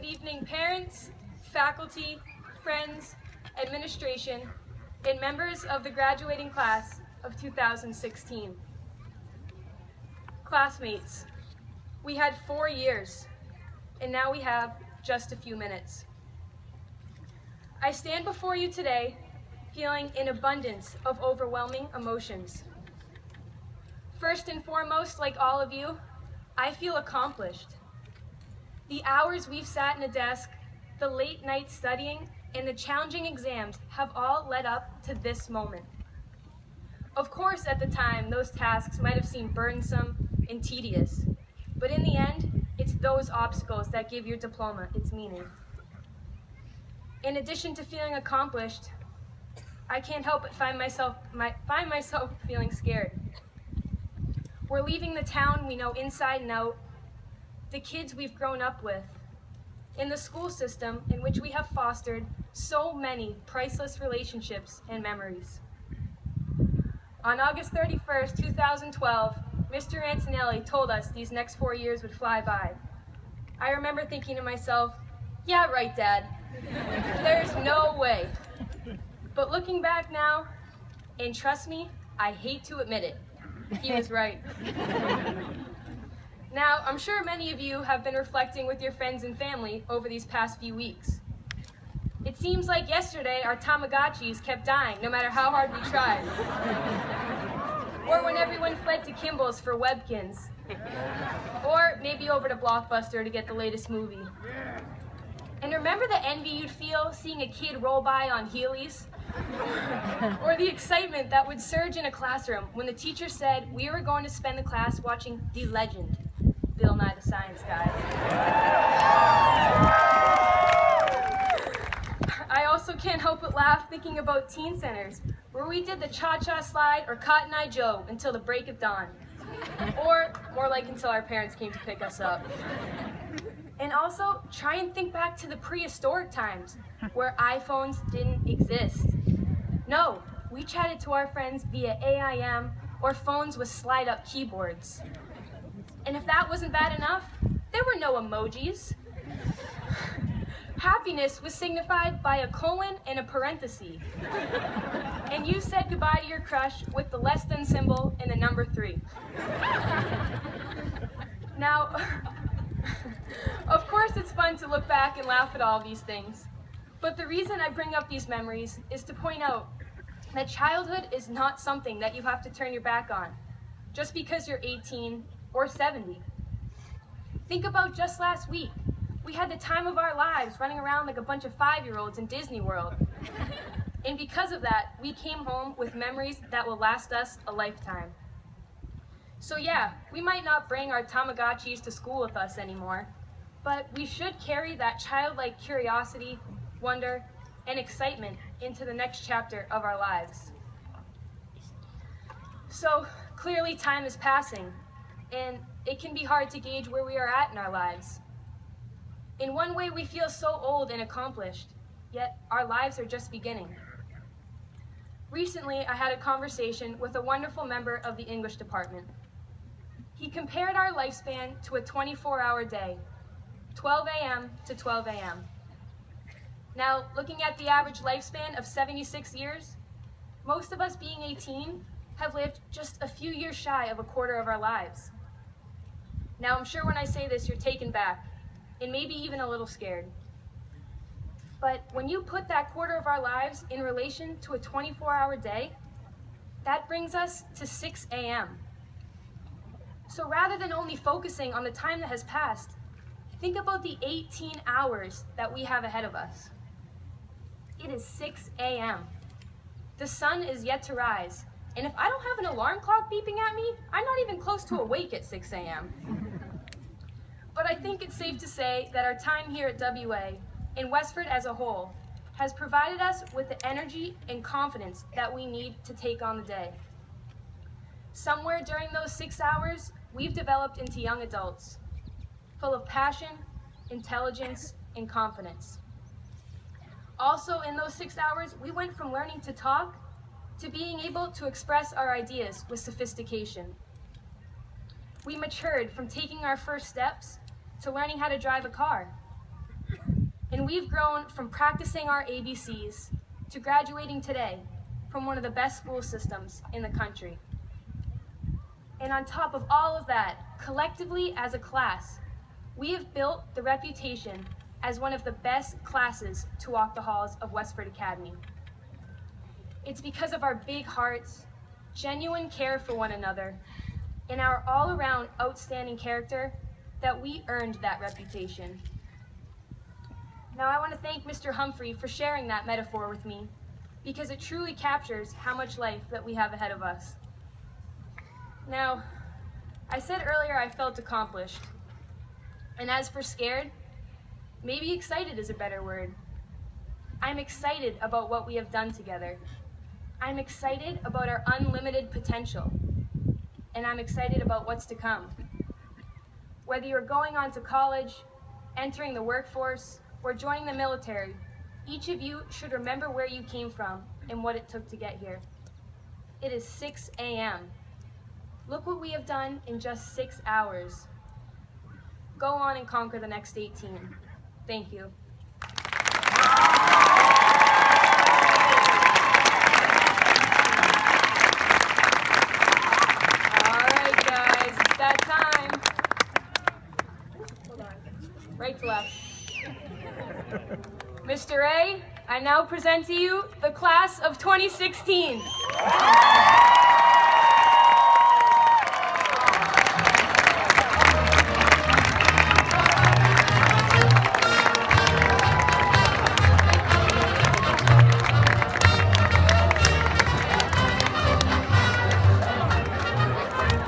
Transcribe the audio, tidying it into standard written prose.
Good evening, parents, faculty, friends, administration, and members of the graduating class of 2016. Classmates, we had 4 years, and now we have just a few minutes. I stand before you today feeling an abundance of overwhelming emotions. First and foremost, like all of you, I feel accomplished. The hours we've sat in a desk, the late nights studying, and the challenging exams have all led up to this moment. Of course, at the time, those tasks might have seemed burdensome and tedious, but in the end, it's those obstacles that give your diploma its meaning. In addition to feeling accomplished, I can't help but find myself feeling scared. We're leaving the town we know inside and out, the kids we've grown up with, in the school system in which we have fostered so many priceless relationships and memories. On August 31st, 2012, Mr. Antonelli told us these next 4 years would fly by. I remember thinking to myself, yeah, right, Dad. There's no way. But looking back now, and trust me, I hate to admit it, he was right. Now, I'm sure many of you have been reflecting with your friends and family over these past few weeks. It seems like yesterday our Tamagotchis kept dying no matter how hard we tried. Or when everyone fled to Kimball's for Webkins. Or maybe over to Blockbuster to get the latest movie. And remember the envy you'd feel seeing a kid roll by on Heelys? Or the excitement that would surge in a classroom when the teacher said we were going to spend the class watching The Legend, Bill Nye the Science Guy. I also can't help but laugh thinking about teen centers, where we did the cha-cha slide or Cotton Eye Joe until the break of dawn. Or more like until our parents came to pick us up. And also, try and think back to the prehistoric times, where iPhones didn't exist. No, we chatted to our friends via AIM or phones with slide-up keyboards. And if that wasn't bad enough, there were no emojis. Happiness was signified by a colon and a parenthesis. And you said goodbye to your crush with the less than symbol and the number 3. Now, of course it's fun to look back and laugh at all these things. But the reason I bring up these memories is to point out that childhood is not something that you have to turn your back on just because you're 18 or 70. Think about just last week. We had the time of our lives running around like a bunch of 5-year-olds in Disney World. And because of that, we came home with memories that will last us a lifetime. So yeah, we might not bring our Tamagotchis to school with us anymore, but we should carry that childlike curiosity, wonder, and excitement into the next chapter of our lives. So clearly time is passing, and it can be hard to gauge where we are at in our lives. In one way, we feel so old and accomplished, yet our lives are just beginning. Recently, I had a conversation with a wonderful member of the English department. He compared our lifespan to a 24-hour day, 12 a.m. to 12 a.m. Now, looking at the average lifespan of 76 years, most of us being 18 have lived just a few years shy of a quarter of our lives. Now, I'm sure when I say this, you're taken back, and maybe even a little scared. But when you put that quarter of our lives in relation to a 24-hour day, that brings us to 6 a.m. So rather than only focusing on the time that has passed, think about the 18 hours that we have ahead of us. It is 6 a.m. The sun is yet to rise, and if I don't have an alarm clock beeping at me, I'm not even close to awake at 6 a.m. But I think it's safe to say that our time here at WA, and Westford as a whole, has provided us with the energy and confidence that we need to take on the day. Somewhere during those 6 hours, we've developed into young adults, full of passion, intelligence, and confidence. Also, in those 6 hours, we went from learning to talk to being able to express our ideas with sophistication. We matured from taking our first steps to learning how to drive a car. And we've grown from practicing our ABCs to graduating today from one of the best school systems in the country. And on top of all of that, collectively as a class, we have built the reputation as one of the best classes to walk the halls of Westford Academy. It's because of our big hearts, genuine care for one another, and our all-around outstanding character that we earned that reputation. Now I want to thank Mr. Humphrey for sharing that metaphor with me, because it truly captures how much life that we have ahead of us. Now, I said earlier I felt accomplished. And as for scared, maybe excited is a better word. I'm excited about what we have done together. I'm excited about our unlimited potential. And I'm excited about what's to come. Whether you're going on to college, entering the workforce, or joining the military, each of you should remember where you came from and what it took to get here. It is 6 a.m. Look what we have done in just 6 hours. Go on and conquer the next 18. Thank you. All right, guys, it's that time. Hold on. Right to left. Mr. A, I now present to you the class of 2016.